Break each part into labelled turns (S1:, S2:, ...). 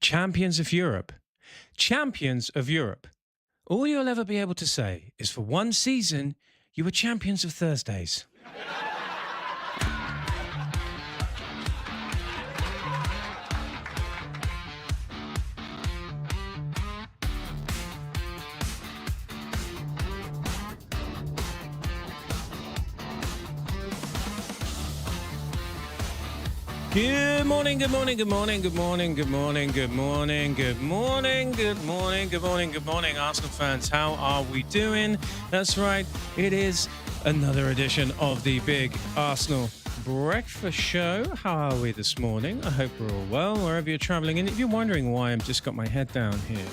S1: Champions of Europe. Champions of Europe. All you'll ever be able to say is for one season, you were champions of Thursdays. Good morning, good morning, good morning, good morning, good morning, good morning, good morning, good morning, good morning, good morning, Arsenal fans. How are we doing? That's right, it is another edition of the Big Arsenal Breakfast Show. How are we this morning? I hope we're all well, wherever you're traveling. And if you're wondering why I've just got my head down here,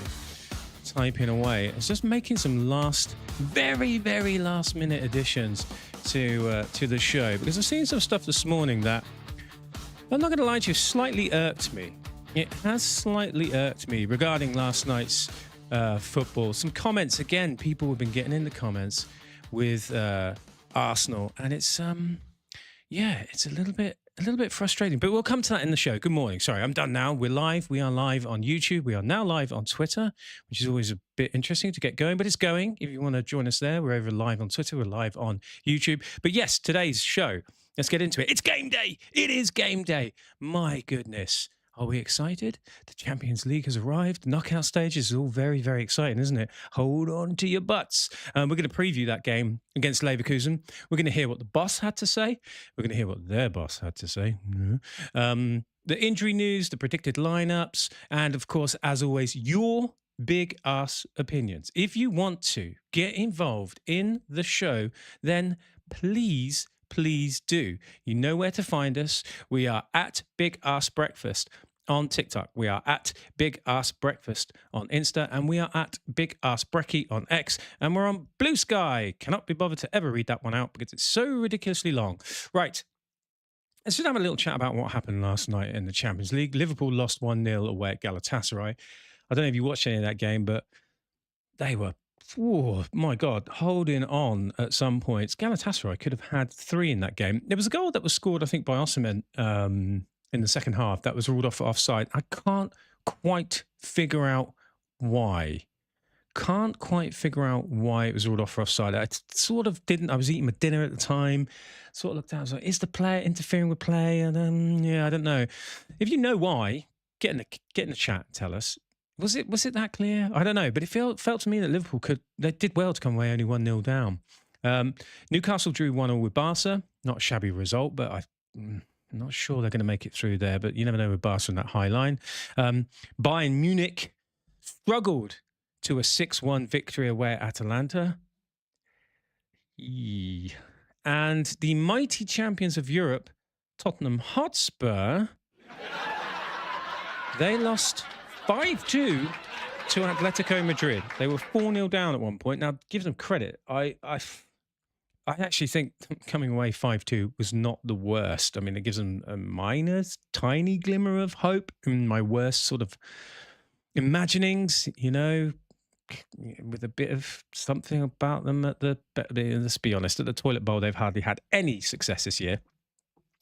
S1: typing away, it's just making some very last minute additions to the show, because I've seen some stuff this morning that, I'm not going to lie to you, slightly irked me. It has slightly irked me regarding last night's football. Some comments, again, people have been getting in the comments with Arsenal, and it's it's a little bit frustrating, but we'll come to that in the show. Good morning. Sorry, I'm done now. We're live. We are live on YouTube. We are now live on Twitter, which is always a bit interesting to get going, but it's going. If you want to join us there, we're over live on Twitter. We're live on YouTube. But yes, today's show, let's get into it. It's game day. It is game day. My goodness. Are we excited? The Champions League has arrived. Knockout stages is all very, very exciting, isn't it? Hold on to your butts. We're going to preview that game against Leverkusen. We're going to hear what the boss had to say. We're going to hear what their boss had to say. The injury news, the predicted lineups, and of course, as always, your big ass opinions. If you want to get involved in the show, then please do. You know where to find us. We are at Big Ass Breakfast on TikTok. We are at Big Ass Breakfast on Insta, and we are at Big Ass Brekkie on X, and we're on Blue Sky. Cannot be bothered to ever read that one out because it's so ridiculously long. Right. Let's just have a little chat about what happened last night in the Champions League. Liverpool lost 1-0 away at Galatasaray. I don't know if you watched any of that game, but they were, oh my God, holding on at some points. Galatasaray could have had 3 in that game. There was a goal that was scored, I think, by Osimhen in the second half that was ruled off for offside. I can't quite figure out why. Can't quite figure out why it was ruled off for offside. I sort of didn't. I was eating my dinner at the time. Sort of looked out. I was like, is the player interfering with play? And I don't know. If you know why, get in the chat and tell us. Was it that clear? I don't know, but it felt to me that Liverpool they did well to come away only 1-0 down. Newcastle drew 1-1 with Barca. Not a shabby result, but I'm not sure they're going to make it through there, but you never know with Barca on that high line. Bayern Munich struggled to a 6-1 victory away at Atalanta. And the mighty champions of Europe, Tottenham Hotspur, they lost 5-2 to Atletico Madrid. They were 4-0 down at one point. Now, give them credit. I actually think coming away 5-2 was not the worst. I mean, it gives them a minor, tiny glimmer of hope in my worst sort of imaginings, with a bit of something about them let's be honest, at the toilet bowl, they've hardly had any success this year.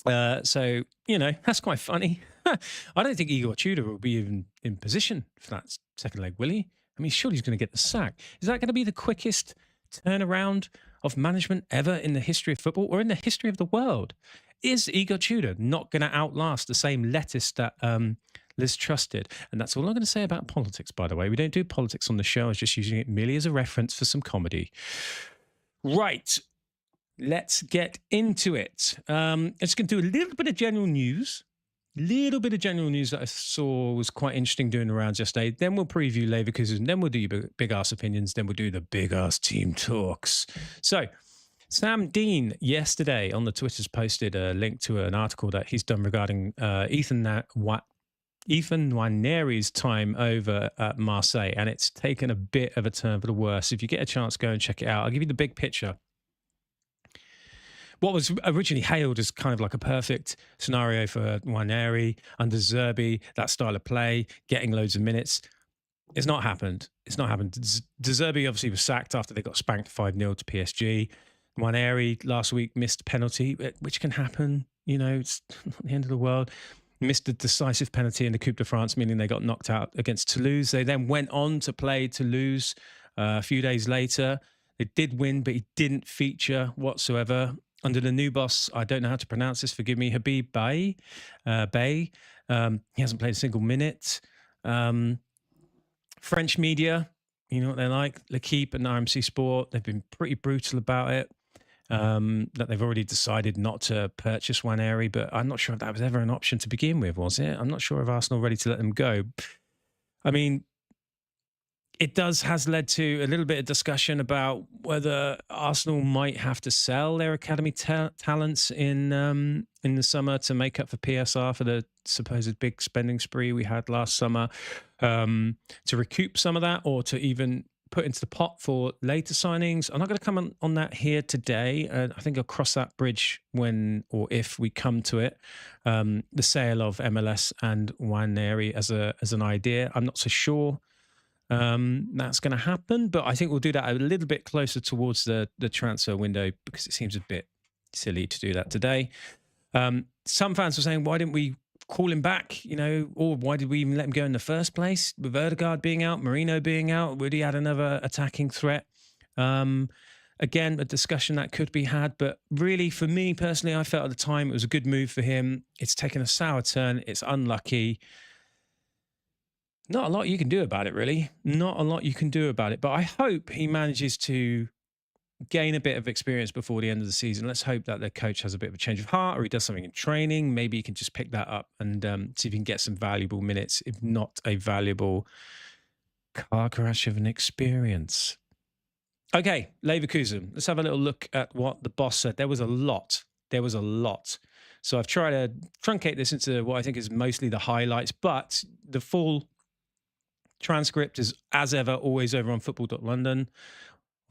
S1: So, that's quite funny. I don't think Igor Tudor will be even in position for that second leg, will he? I mean, surely he's going to get the sack. Is that going to be the quickest turnaround of management ever in the history of football or in the history of the world? Is Igor Tudor not going to outlast the same lettuce that Liz trusted? And that's all I'm going to say about politics, by the way. We don't do politics on the show. I was just using it merely as a reference for some comedy. Right. Let's get into it. I'm just going to do a little bit of general news. That I saw was quite interesting doing the rounds yesterday. Then we'll preview Leverkusen. Then we'll do big ass opinions. Then we'll do the big ass team talks. So Sam Dean yesterday on the Twitters posted a link to an article that he's done regarding Ethan Nwaneri's time over at Marseille, and it's taken a bit of a turn for the worse. If you get a chance, go and check it out. I'll give you the big picture. What was originally hailed as kind of like a perfect scenario for Nwaneri under Zerbi, that style of play, getting loads of minutes. It's not happened. De Zerbi obviously was sacked after they got spanked 5-0 to PSG. Nwaneri last week missed a penalty, which can happen. It's not the end of the world. missed a decisive penalty in the Coupe de France, meaning they got knocked out against Toulouse. They then went on to play Toulouse a few days later. They did win, but he didn't feature whatsoever. Under the new boss, I don't know how to pronounce this, forgive me, Habib Beye. He hasn't played a single minute. French media, you know what they're like, L'Equipe and RMC Sport, they've been pretty brutal about it. That they've already decided not to purchase Nwaneri, but I'm not sure if that was ever an option to begin with, was it? I'm not sure if Arsenal are ready to let them go. I mean, it has led to a little bit of discussion about whether Arsenal might have to sell their academy talents in the summer to make up for PSR for the supposed big spending spree we had last summer, to recoup some of that, or to even put into the pot for later signings. I'm not going to come on that here today. I think I'll cross that bridge when or if we come to it. The sale of MLS and Nwaneri as an idea. I'm not so sure that's going to happen, but I think we'll do that a little bit closer towards the transfer window, because it seems a bit silly to do that today. Some fans were saying, why didn't we call him back, you know, or why did we even let him go in the first place? With Odegaard being out, Marino being out, would he add another attacking threat? Again, a discussion that could be had, but really for me personally, I felt at the time it was a good move for him. It's taken a sour turn. It's unlucky. Not a lot you can do about it, really. Not a lot you can do about it. But I hope he manages to gain a bit of experience before the end of the season. Let's hope that the coach has a bit of a change of heart, or he does something in training. Maybe he can just pick that up and see if he can get some valuable minutes, if not a valuable car crash of an experience. Okay, Leverkusen. Let's have a little look at what the boss said. There was a lot. So I've tried to truncate this into what I think is mostly the highlights, but the full transcript is, as ever, always over on football.london,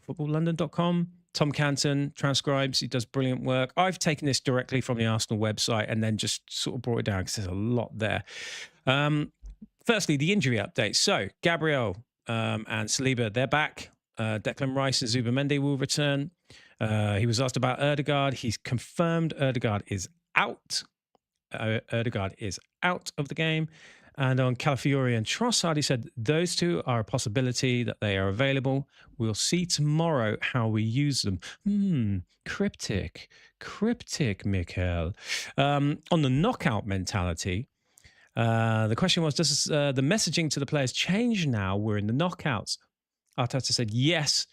S1: footballlondon.com. Tom Canton transcribes. He does brilliant work. I've taken this directly from the Arsenal website and then just sort of brought it down because there's a lot there. Firstly, the injury update. So Gabriel and Saliba, they're back. Declan Rice and Zubimendi will return. He was asked about Odegaard. He's confirmed Odegaard is out. Odegaard is out of the game. And on Calafiori and Trossard, he said those two are a possibility, that they are available. We'll see tomorrow how we use them. Cryptic, Mikel. On the knockout mentality, the question was, does the messaging to the players change now we're in the knockouts? Arteta said, yes.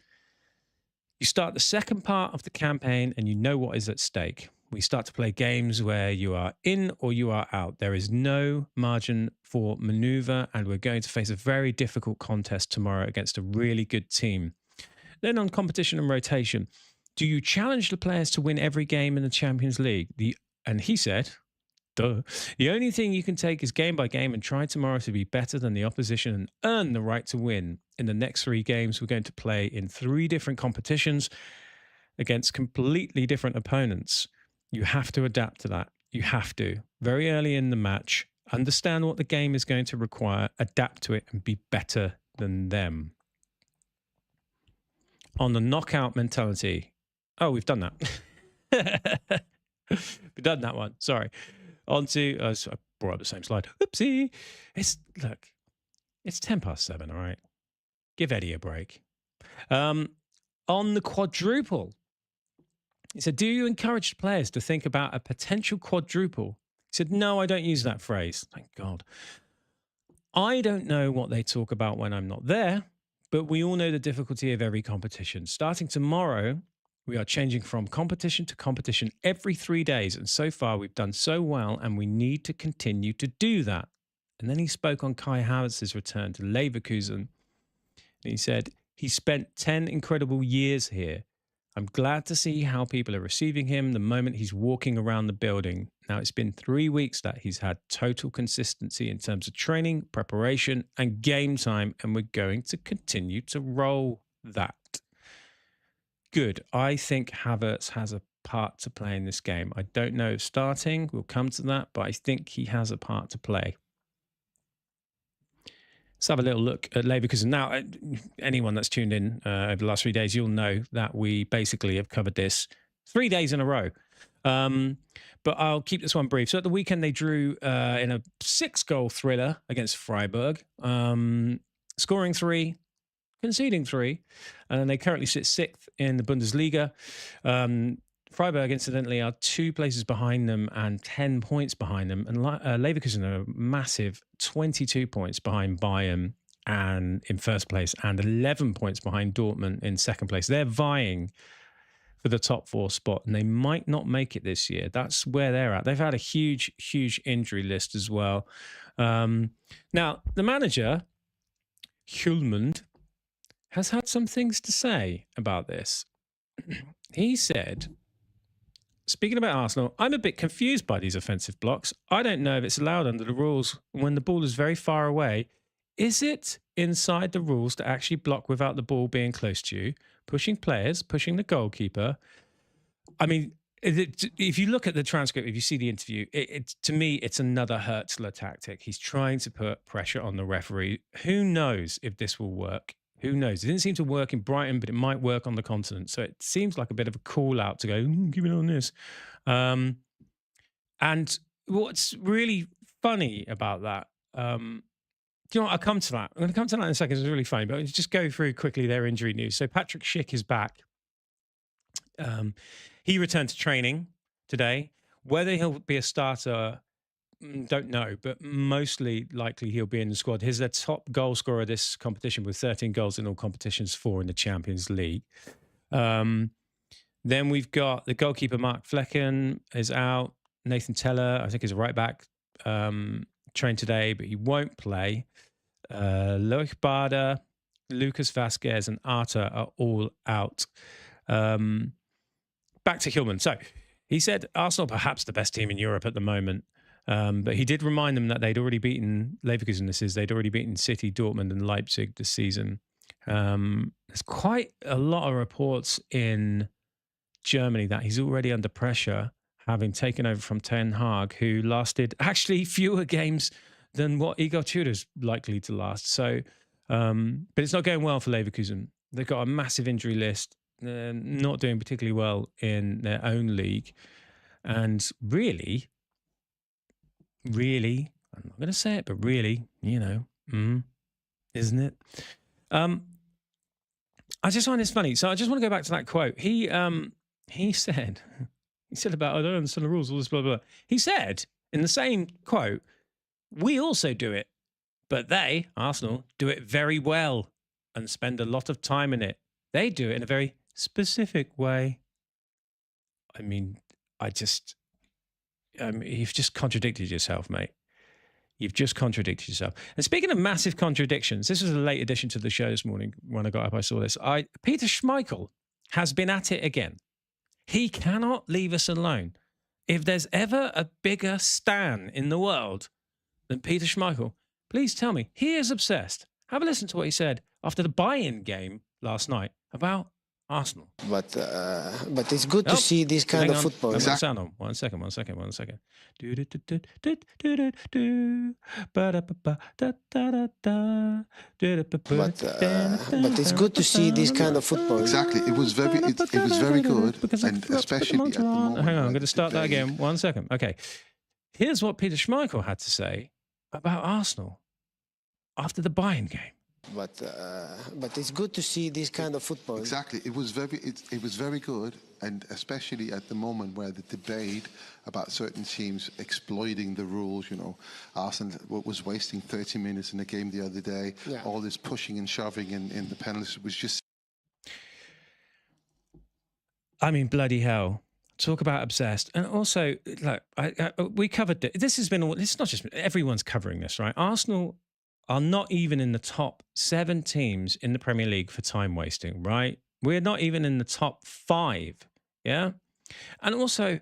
S1: You start the second part of the campaign and you know what is at stake. We start to play games where you are in or you are out. There is no margin for maneuver, and we're going to face a very difficult contest tomorrow against a really good team. Then on competition and rotation, do you challenge the players to win every game in the Champions League? And he said, duh. The only thing you can take is game by game and try tomorrow to be better than the opposition and earn the right to win. In the next 3 games, we're going to play in 3 different competitions against completely different opponents. You have to adapt to that. You have to. Very early in the match, understand what the game is going to require, adapt to it, and be better than them. On the knockout mentality. Oh, we've done that. We've done that one. Sorry. On to, I brought up the same slide. Oopsie. Look, it's 7:10, all right? Give Eddie a break. On the quadruple. He said, do you encourage players to think about a potential quadruple? He said, no, I don't use that phrase. Thank God. I don't know what they talk about when I'm not there, but we all know the difficulty of every competition. Starting tomorrow, we are changing from competition to competition every 3 days. And so far, we've done so well, and we need to continue to do that. And then he spoke on Kai Havertz's return to Leverkusen. And he said, he spent 10 incredible years here. I'm glad to see how people are receiving him the moment he's walking around the building. Now, it's been 3 weeks that he's had total consistency in terms of training, preparation, and game time, and we're going to continue to roll that. Good. I think Havertz has a part to play in this game. I don't know if starting, we'll come to that, but I think he has a part to play. Let's have a little look at Leverkusen. Now, anyone that's tuned in over the last 3 days, you'll know that we basically have covered this 3 days in a row. But I'll keep this one brief. So at the weekend, they drew in a 6-goal thriller against Freiburg, scoring 3, conceding 3, and they currently sit 6th in the Bundesliga. Freiburg, incidentally, are 2 places behind them and 10 points behind them. And Leverkusen are massive 22 points behind Bayern and in first place and 11 points behind Dortmund in second place. They're vying for the top 4 spot, and they might not make it this year. That's where they're at. They've had a huge, huge injury list as well. Now, the manager, Hjulmand, has had some things to say about this. He said, speaking about Arsenal, I'm a bit confused by these offensive blocks. I don't know if it's allowed under the rules when the ball is very far away. Is it inside the rules to actually block without the ball being close to you, pushing players, pushing the goalkeeper? I mean, if you look at the transcript, if you see the interview, to me, it's another Hurtzler tactic. He's trying to put pressure on the referee. Who knows if this will work? Who knows? It didn't seem to work in Brighton, but it might work on the continent. So it seems like a bit of a call out to go, give it on this. And what's really funny about that, do you know what? I'll come to that. I'm going to come to that in a second. It's really funny, but I'll just go through quickly their injury news. So Patrick Schick is back. He returned to training today. Whether he'll be a starter, don't know, but mostly likely he'll be in the squad. He's the top goal scorer this competition with 13 goals in all competitions, 4 in the Champions League. Then we've got the goalkeeper, Mark Flecken, is out. Nathan Teller, I think, is a right back, trained today, but he won't play. Loic Bader, Lucas Vasquez, and Arta are all out. Back to Hjulmand. So he said Arsenal perhaps the best team in Europe at the moment. But he did remind them that they'd already beaten Leverkusen. They'd already beaten City, Dortmund, and Leipzig this season. There's quite a lot of reports in Germany that he's already under pressure, having taken over from Ten Hag, who lasted actually fewer games than what Igor Tudor's likely to last. So, but it's not going well for Leverkusen. They've got a massive injury list. They're not doing particularly well in their own league. And really, I'm not going to say it, but really, isn't it? I just find this funny. So I just want to go back to that quote. He said about, I don't understand the rules, all this, blah, blah, blah. He said in the same quote, we also do it, but they, Arsenal, do it very well and spend a lot of time in it. They do it in a very specific way. I mean, you've just contradicted yourself, mate. You've just contradicted yourself. And speaking of massive contradictions, this was a late addition to the show this morning. When I got up, I saw this. Peter Schmeichel has been at it again. He cannot leave us alone. If there's ever a bigger stan in the world than Peter Schmeichel, please tell me. He is obsessed. Have a listen to what he said after the buy-in game last night about Arsenal.
S2: But it's good to see this kind of football.
S1: Exactly. One second. But
S2: it's good to see this kind of football.
S3: Exactly. It was very good, and especially at the moment.
S1: Hang on, I'm going to start that again. 1 second. Okay. Here's what Peter Schmeichel had to say about Arsenal after the buy-in game.
S2: But it's good to see this kind of football.
S3: Exactly, it was very good, and especially at the moment where the debate about certain teams exploiting the rules. Arsenal was wasting 30 minutes in the game the other day. Yeah. All this pushing and shoving in the penalties was just.
S1: I mean, bloody hell! Talk about obsessed. And also, look, we covered it. This is not just everyone's covering this, right? Arsenal are not even in the top 7 teams in the Premier League for time wasting, right? We're not even in the top 5, yeah? And also,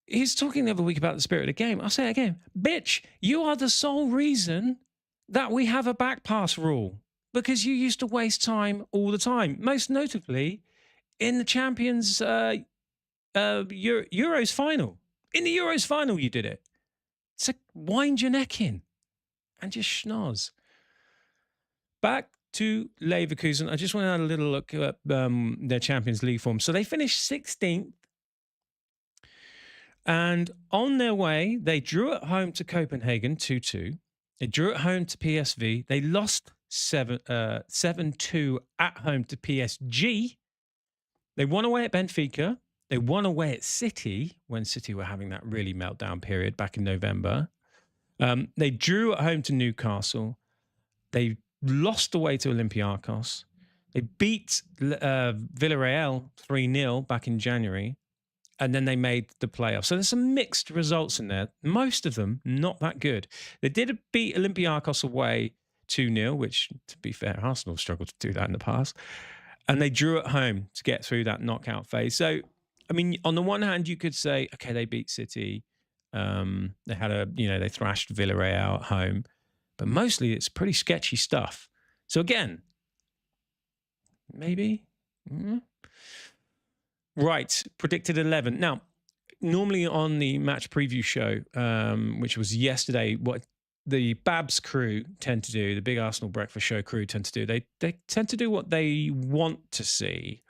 S1: he's talking the other week about the spirit of the game. I'll say it again. Bitch, you are the sole reason that we have a back pass rule, because you used to waste time all the time, most notably in the Champions Euros final. In the Euros final, you did it. So wind your neck in and just schnoz. Back to Leverkusen. I just want to have a little look at their Champions League form. So they finished 16th And on their way, they drew at home to Copenhagen 2-2. They drew at home to PSV. They lost 7-2 at home to PSG. They won away at Benfica. They won away at City when City were having that really meltdown period back in November. They drew at home to Newcastle. They lost away to Olympiacos. They beat Villarreal 3-0 back in January. And then they made the playoffs. So there's some mixed results in there. Most of them not that good. They did beat Olympiacos away 2-0, which, to be fair, Arsenal struggled to do that in the past. And they drew at home to get through that knockout phase. So, I mean, on the one hand, you could say, okay, they beat City. They had they thrashed Villarreal at home. But mostly it's pretty sketchy stuff. So again, maybe... Right, predicted 11. Now, normally on the match preview show, which was yesterday, what the Babs crew tend to do, the Big Arsenal Breakfast Show crew tend to do, they tend to do what they want to see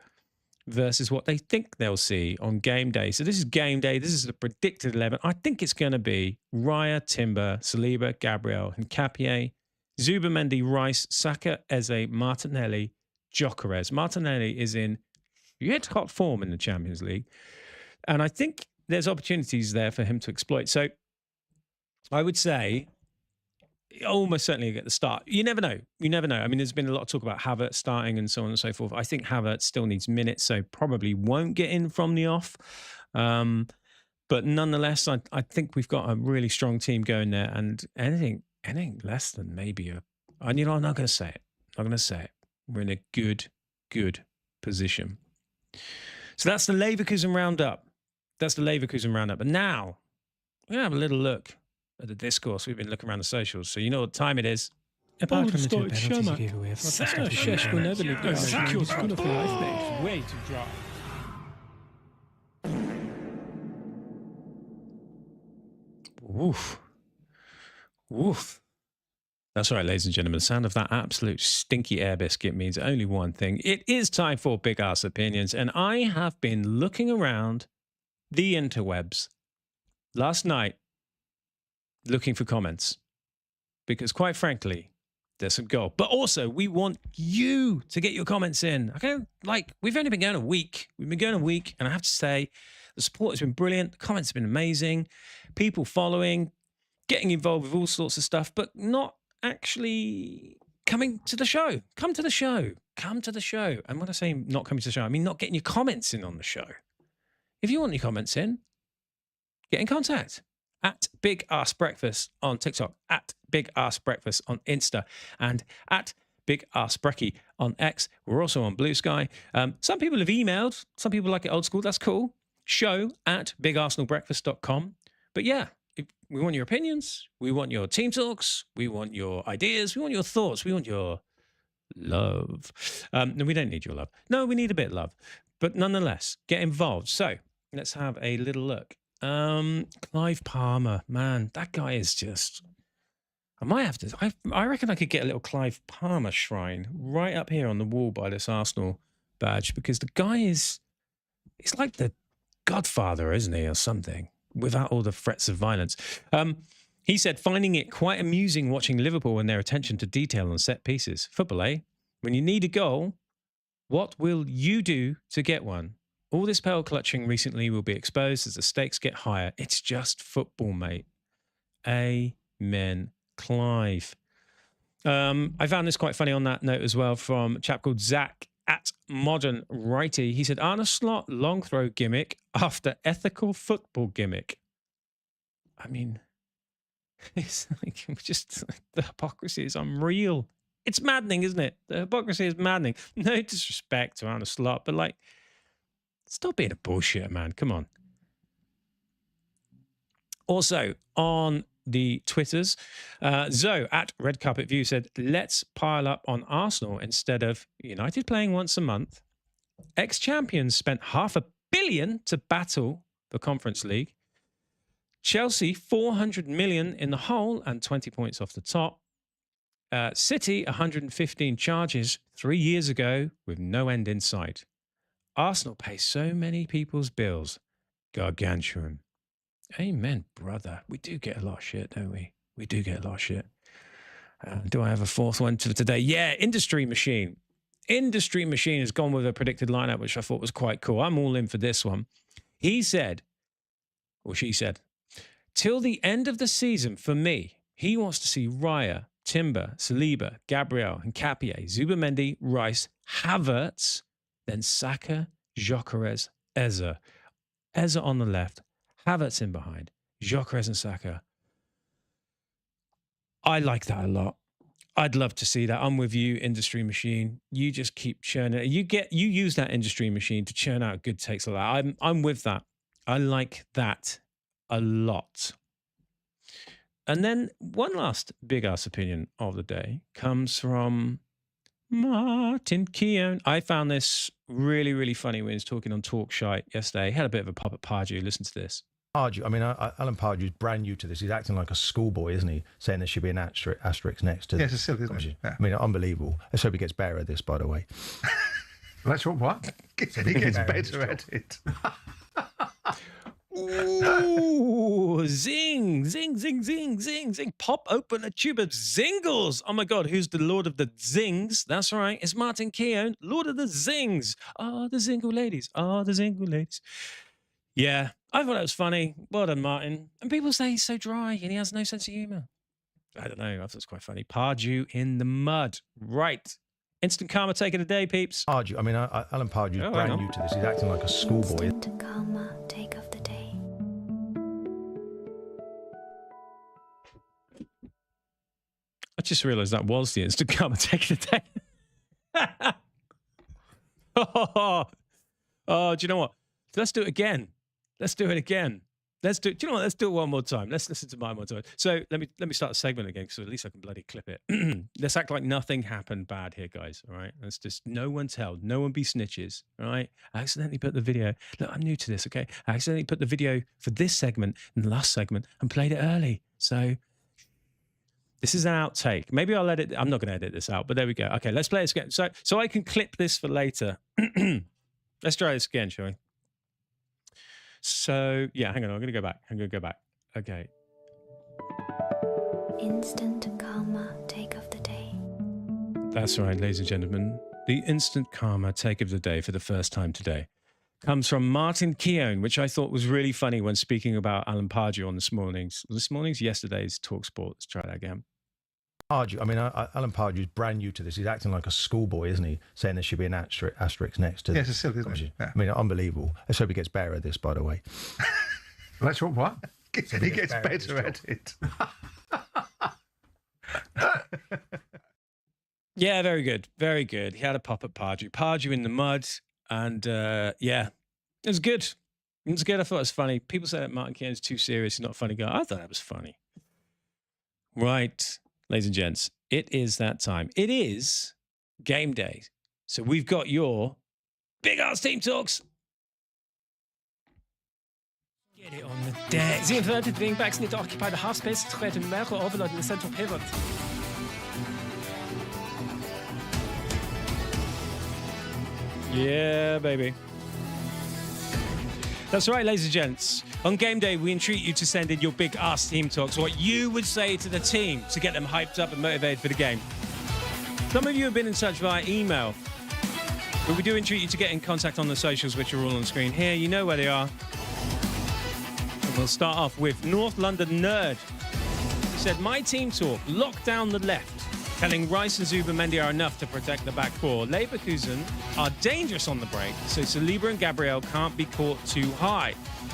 S1: versus what they think they'll see on game day. So this is game day. This is the predicted 11. I think it's going to be Raya, Timber, Saliba, Gabriel, Hincapié, Zubimendi, Rice, Saka, Eze, Martinelli, Gyökeres. Martinelli is in hot form in the Champions League. And I think there's opportunities there for him to exploit. So I would say almost certainly get the start. You never know. You never know. I mean, there's been a lot of talk about Havertz starting and so on and so forth. I think Havertz still needs minutes, so probably won't get in from the off. But nonetheless, I think we've got a really strong team going there. And anything less than maybe I'm not going to say it. I'm not going to say it. We're in a good position. So that's the Leverkusen roundup. But now we're going to have a little look at the discourse. We've been looking around the socials, so you know what time it is.
S4: Apart from the two penalties you gave away, I thought that was going to be
S2: Way too dry.
S1: Woof. That's right, ladies and gentlemen. The sound of that absolute stinky air biscuit means only one thing. It is time for Big Ass Opinions, and I have been looking around the interwebs last night looking for comments because, quite frankly, there's some gold. But also, we want you to get your comments in. Okay, we've only been going a week. And I have to say, the support has been brilliant. The comments have been amazing. People following, getting involved with all sorts of stuff, but not actually coming to the show. Come to the show. And when I say not coming to the show, I mean not getting your comments in on the show. If you want your comments in, get in contact at Big Ass Breakfast on TikTok, at Big Ass Breakfast on Insta, and at Big Ass Brecky on X. We're also on Blue Sky. Some people have emailed. Some people like it old school. That's cool. Show at bigarsenalbreakfast.com. But yeah, we want your opinions. We want your team talks. We want your ideas. We want your thoughts. We want your love. No, we don't need your love. No, we need a bit of love. But nonetheless, get involved. So let's have a little look. Clive Palmer, man, that guy is just... I might have to... I reckon I could get a little Clive Palmer shrine right up here on the wall by this Arsenal badge, because the guy is... It's like the Godfather, isn't he, or something, without all the threats of violence. He said, finding it quite amusing watching Liverpool and their attention to detail on set pieces. Football, eh? When you need a goal, what will you do to get one? All this pearl clutching recently will be exposed as the stakes get higher. It's just football, mate. Amen, Clive. I found this quite funny on that note as well from a chap called Zach at Modern Righty. He said, Arne Slot long throw gimmick after ethical football gimmick. I mean, it's like just the hypocrisy is unreal. It's maddening, isn't it? The hypocrisy is maddening. No disrespect to Arne Slot, but like, stop being a bullshit, man. Come on. Also, on the Twitters, Zoe at Red Carpet View said, let's pile up on Arsenal instead of United playing once a month. Ex-champions spent $500 million to battle the Conference League. Chelsea, 400 million in the hole and 20 points off the top. City, 115 charges 3 years ago with no end in sight. Arsenal pay so many people's bills. Gargantuan. Amen, brother. We do get a lot of shit, don't we? We do get a lot of shit. Do I have a fourth one to today? Yeah, Industry Machine. Industry Machine has gone with a predicted lineup, which I thought was quite cool. I'm all in for this one. He said, or she said, till the end of the season, for me, he wants to see Raya, Timber, Saliba, Gabriel, Hincapié, Zubimendi, Rice, Havertz, then Saka, Gyökeres, Eze. Eze on the left, Havertz in behind, Gyökeres and Saka. I like that a lot. I'd love to see that. I'm with you, Industry Machine. You just keep churning. You use that Industry Machine to churn out good takes like that. I'm with that. I like that a lot. And then one last big ass opinion of the day comes from Martin Keown. I found this really, really funny when he was talking on Talk Shite yesterday. He had a bit of a pop at Pardew. Listen to this.
S5: Pardew, I mean, Alan Pardew's brand new to this. He's acting like a schoolboy, isn't he? Saying there should be an asterisk next to.
S6: Yes, it's silly, isn't it? Yeah.
S5: I mean, unbelievable. Let's hope he gets better at this, by the way.
S6: Let's hope what? He gets better at it.
S1: Ooh, zing, zing, zing, zing, zing, zing. Pop open a tube of zingles. Oh my God, who's the Lord of the Zings? That's right, it's Martin Keown, Lord of the Zings. Oh, the Zingle ladies. Oh, the Zingle ladies. Yeah, I thought that was funny. Well done, Martin. And people say he's so dry and he has no sense of humour. I don't know, I thought it was quite funny. Pardew in the mud. Right. Instant karma take of the day, peeps.
S5: Pardew, I mean, Alan Pardew's brand new to this. He's acting like a schoolboy.
S7: Instant karma take of the day.
S1: I just realised that was the instant karma take of the day. Oh, do you know what? Let's do it again. Let's do it again. Let's do. Do you know what? Let's do it one more time. Let's listen to mine one more time. So let me start the segment again, so at least I can bloody clip it. Let's act like nothing happened bad here, guys. All right. Let's just no one tell, no one be snitches. All right. I accidentally put the video. Look, I'm new to this. Okay. I accidentally put the video for this segment in the last segment and played it early. So this is an outtake. Maybe I'll edit. I'm not going to edit this out, but there we go. Okay. Let's play this again. So I can clip this for later. Let's try this again, shall we? So, yeah, hang on. I'm going to go back. Okay.
S7: Instant karma take of the day.
S1: That's right, ladies and gentlemen. The instant karma take of the day for the first time today comes from Martin Keown, which I thought was really funny when speaking about Alan Pardew on yesterday's TalkSport. Let's try that again.
S5: Pardew, I mean, Alan Pardew's brand new to this. He's acting like a schoolboy, isn't he? Saying there should be an asterisk next to.
S6: Yes, it's silly, isn't it? Yeah.
S5: I mean, unbelievable. Let's hope he gets better at this, by the way.
S6: Let's hope what? He gets better at it.
S1: Yeah, very good. Very good. He had a pop at Pardew. Pardew in the mud. And yeah, it was good. It was good. I thought it was funny. People say that Martin Keown's too serious. He's not a funny guy. I thought that was funny. Right. Ladies and gents, it is that time. It is game day. So we've got your big ass team talks. Get it on the deck.
S4: The inverted wingbacks need to occupy the half space to create a numerical overload in the central pivot.
S1: Yeah, baby. That's right, ladies and gents. On game day, we entreat you to send in your big ass team talks, what you would say to the team to get them hyped up and motivated for the game. Some of you have been in touch via email, but we do entreat you to get in contact on the socials, which are all on screen here. You know where they are. And we'll start off with North London Nerd. He said, my team talk, lock down the left. Telling Rice and Zubimendi are enough to protect the back four. Leverkusen are dangerous on the break, so Saliba and Gabriel can't be caught too high.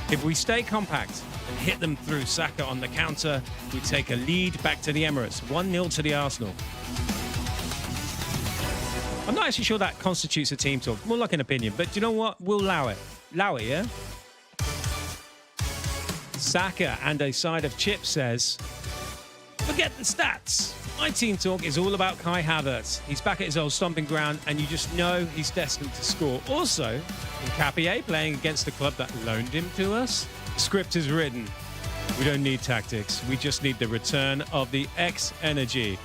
S1: If we stay compact and hit them through Saka on the counter, we take a lead back to the Emirates. 1-0 to the Arsenal. I'm not actually sure that constitutes a team talk. More like an opinion, but do you know what? We'll allow it. Allow it, yeah? Saka and a side of chips says, forget the stats. My team talk is all about Kai Havertz. He's back at his old stomping ground, and you just know he's destined to score. Also, Hincapié playing against the club that loaned him to us. The script is written. We don't need tactics. We just need the return of the X-Energy.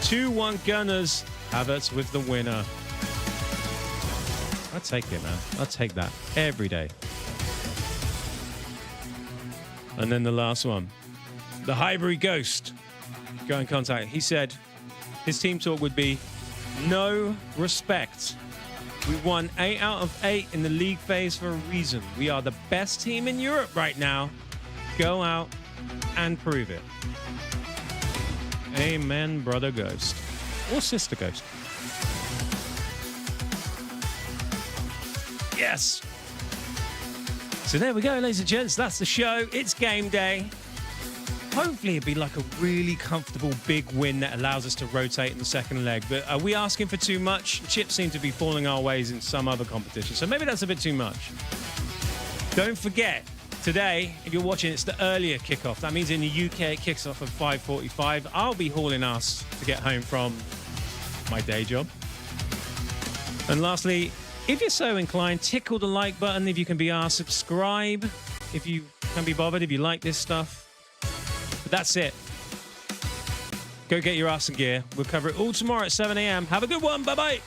S1: 2-1 Gunners. Havertz with the winner. I'll take it, man. I'll take that every day. And then the last one, the Highbury Ghost. Go in contact. He said his team talk would be no respect. We won 8 out of 8 in the league phase for a reason. We are the best team in Europe right now. Go out and prove it. Amen, brother Ghost. Or sister Ghost. Yes. So there we go, ladies and gents. That's the show. It's game day. Hopefully it'd be like a really comfortable big win that allows us to rotate in the second leg. But are we asking for too much? Chips seem to be falling our ways in some other competition. So maybe that's a bit too much. Don't forget, today, if you're watching, it's the earlier kickoff. That means in the UK, it kicks off at 5:45. I'll be hauling us to get home from my day job. And lastly, if you're so inclined, tickle the like button if you can be asked. Subscribe if you can be bothered, if you like this stuff. But that's it. Go get your ass and gear. We'll cover it all tomorrow at 7 a.m. Have a good one. Bye-bye.